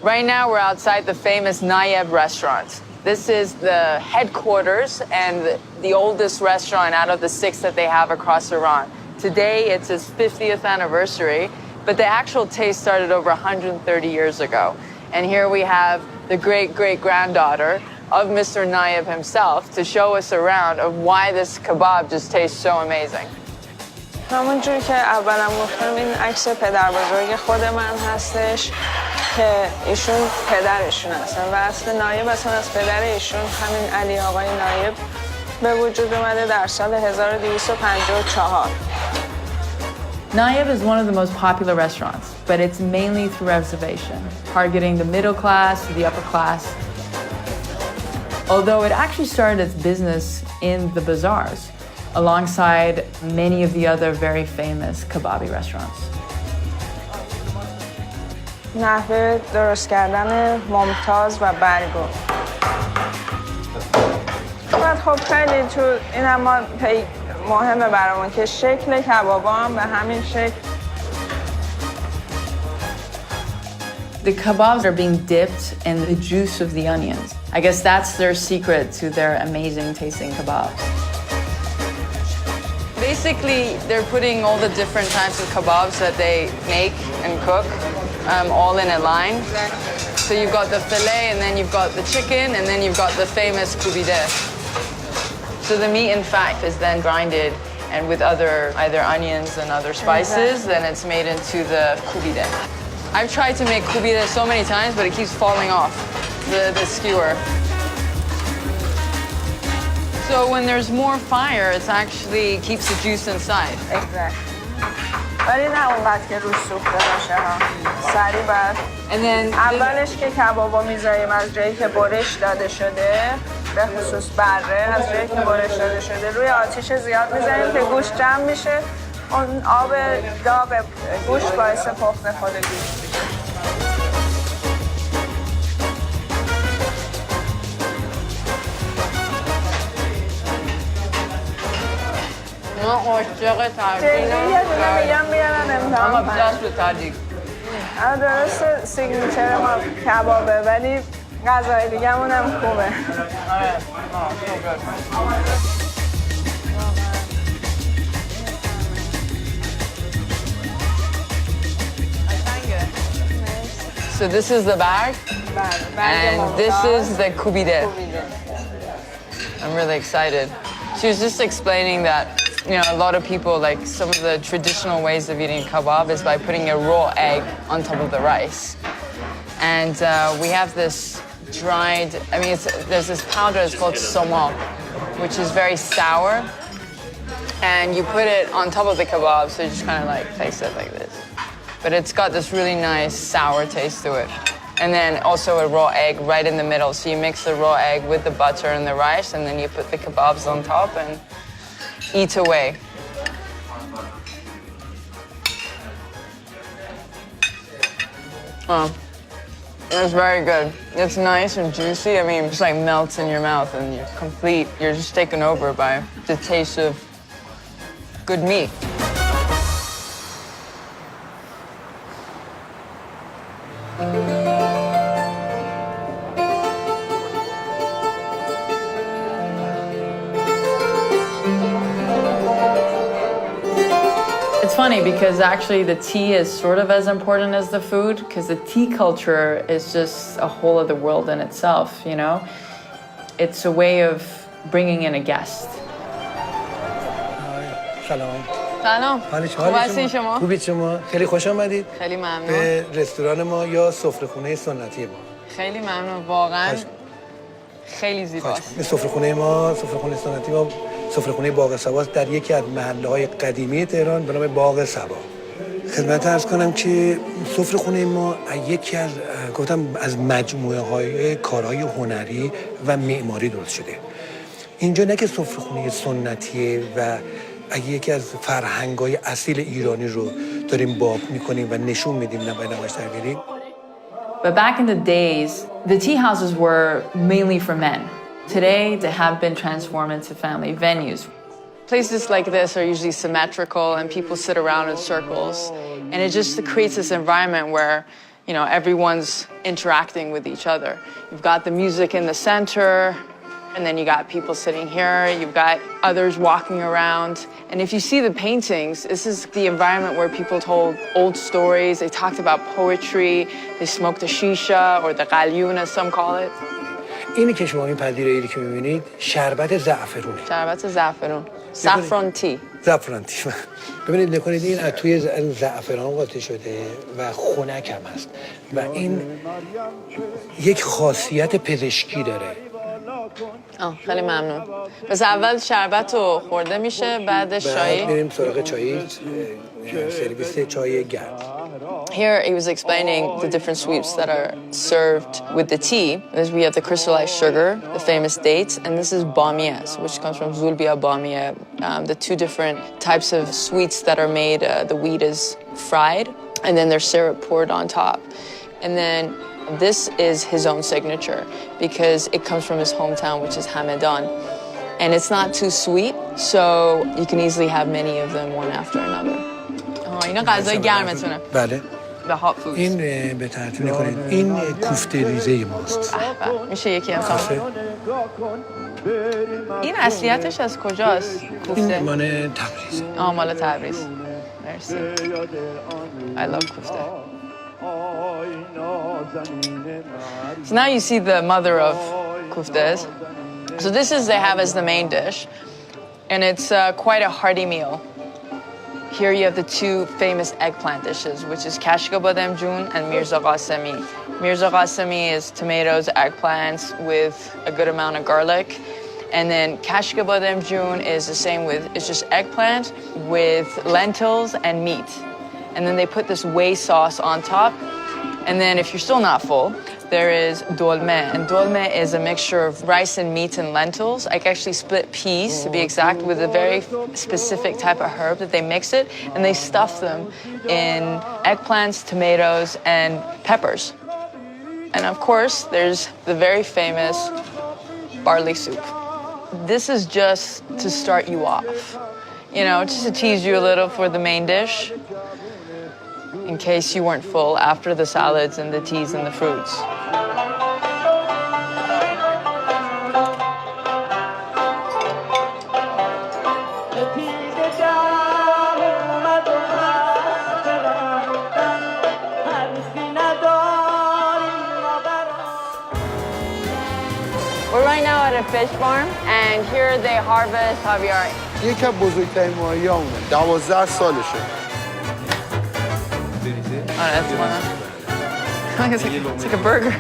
Right now, we're outside the famous Nayeb restaurant. This is the headquarters and the oldest restaurant out of the 6 that they have across Iran. Today, it's its 50th anniversary, but the actual taste started over 130 years ago. And here we have the great-great-granddaughter of Mr. Nayeb himself to show us around of why this kebab just tastes so amazing. همونجور که اولم گفتم این عکس پدر بزرگ خود من هستش که ایشون پدرشون هستن و اصل نایب اصلا از پدر ایشون همین علی آقای نایب به وجود اومده در سال 1254. Nayeb is one of the most popular restaurants, but it's mainly through reservation, targeting the middle class to the upper class. Although it actually started its business in the bazaars, alongside many of the other very famous kebabi restaurants. نحوه درست کردن ممتاز و برگو. بعد خب خیلی تو این هم مهمه برامون که شکل کبابا هم به همین شکل. The kebabs are being dipped in the juice of the onions. I guess that's their secret to their amazing tasting kebabs. Basically, they're putting all the different types of kebabs that they make and cook all in a line. So you've got the filet, and then you've got the chicken, and then you've got the famous kubide. So the meat, in fact, is then grinded, and with either onions and other spices, then it's made into the kubide. I've tried to make kubide so many times, but it keeps falling off the skewer. So when there's more fire, it actually keeps the juice inside. Exactly. ولی نه اونقدر که روش سوخته باشه ها. سریع بعد. And then اولش که کبابا میذاریم از جایی که برش داده شده، به خصوص بره از جایی که برش داده شده روی آتیش زیاد میذاریم که گوشت جمع میشه. اون آب داغ گوشت باعث پخت خود گوشت میشه. من عاشق ترکیب. یه دونه میگم بیارن امتحان کنم. به ترکیب. درسته سیگنیچر ما کبابه ولی غذای دیگه‌مون هم خوبه. So this is the bag, and this is the kubide. I'm really excited. She was just explaining that, you know, a lot of people, like some of the traditional ways of eating kebab is by putting a raw egg on top of the rice. And we have this dried, I mean, there's this powder that's called somak, which is very sour. And you put it on top of the kebab, so you just kind of like taste it like this. But it's got this really nice sour taste to it. And then also a raw egg right in the middle. So you mix the raw egg with the butter and the rice, and then you put the kebabs on top and eat away. Oh, it's very good. It's nice and juicy. I mean, it just like melts in your mouth and you're complete. You're just taken over by the taste of good meat. It's funny because actually the tea is sort of as important as the food because the tea culture is just a whole other world in itself, you know? It's a way of bringing in a guest. سلام. سلام. خوب هستین شما؟ خوبید شما؟ خیلی خوش آمدید. خیلی ممنون. به رستوران ما یا سفره‌خونه سنتی ما. خیلی ممنون واقعا. خیلی زیباست. سفره‌خونه ما، سفره‌خونه سنتی ما، سفره‌خونه باغ صباست در یکی از محله‌های قدیمی تهران به نام باغ صبا. خدمت عرض کنم که سفره‌خونه ما یکی از از مجموعه‌های کارهای هنری و معماری درست شده. اینجا نه که سفره‌خونه سنتیه و یکی از فرهنگ‌های اصیل ایرانی رو داریم باب می‌کنیم و نشون میدیم نمایش درگیری. But back in the days, the tea houses were mainly for men. Today, they have been transformed into family venues. Places like this are usually symmetrical and people sit around in circles. And it just creates this environment where you know, everyone's interacting with each other. You've got the music in the center, and then you got people sitting here, you've got others walking around. And if you see the paintings, this is the environment where people told old stories, they talked about poetry, they smoked the shisha, or the qalyun as some call it. اینی که شما این پذیرایی که می‌بینید شربت زعفرونه. شربت زعفرون. Saffron tea. زعفران تی. ببینید نکنید این از توی زعفران قاطی شده و خنک هم هست و این یک خاصیت پزشکی داره. خیلی ممنون. پس اول شربت رو خورده میشه بعدش چای. بعد میریم سراغ چای سرویس چای گرم. Here he was explaining the different sweets that are served with the tea. We have the crystallized sugar, the famous dates, and this is bamiyas, which comes from zulbia bamiya. The two different types of sweets that are made, the wheat is fried, and then there's syrup poured on top. And then this is his own signature because it comes from his hometown, which is Hamadan. And it's not too sweet, so you can easily have many of them one after another. اینا غذای گرمتونه. بله. The hot foods. این به ترتیب نکنید. این کوفته ریزه ماست. میشه یکی هم این اصلیتش از کجاست؟ این مال تبریز. مال تبریز. مرسی. I love کوفته. So now you see the mother of kuftes. So this is they have as the main dish, and it's quite a hearty meal. Here you have the two famous eggplant dishes, which is kashka badem jun and mirza qasemi. Mirza qasemi is tomatoes, eggplants with a good amount of garlic. And then kashka badem jun is the same with, it's just eggplant with lentils and meat. And then they put this whey sauce on top. And then if you're still not full, there is dolme. And dolme is a mixture of rice and meat and lentils. Like actually split peas, to be exact, with a very specific type of herb that they mix it. And they stuff them in eggplants, tomatoes, and peppers. And of course, there's the very famous barley soup. This is just to start you off. You know, just to tease you a little for the main dish, in case you weren't full after the salads and the teas and the fruits. We're right now at a fish farm, and here they harvest caviar. یکی از بزرگترین ماهی‌ها اونه. 12 سالشه. Oh, that's one. It's like a burger.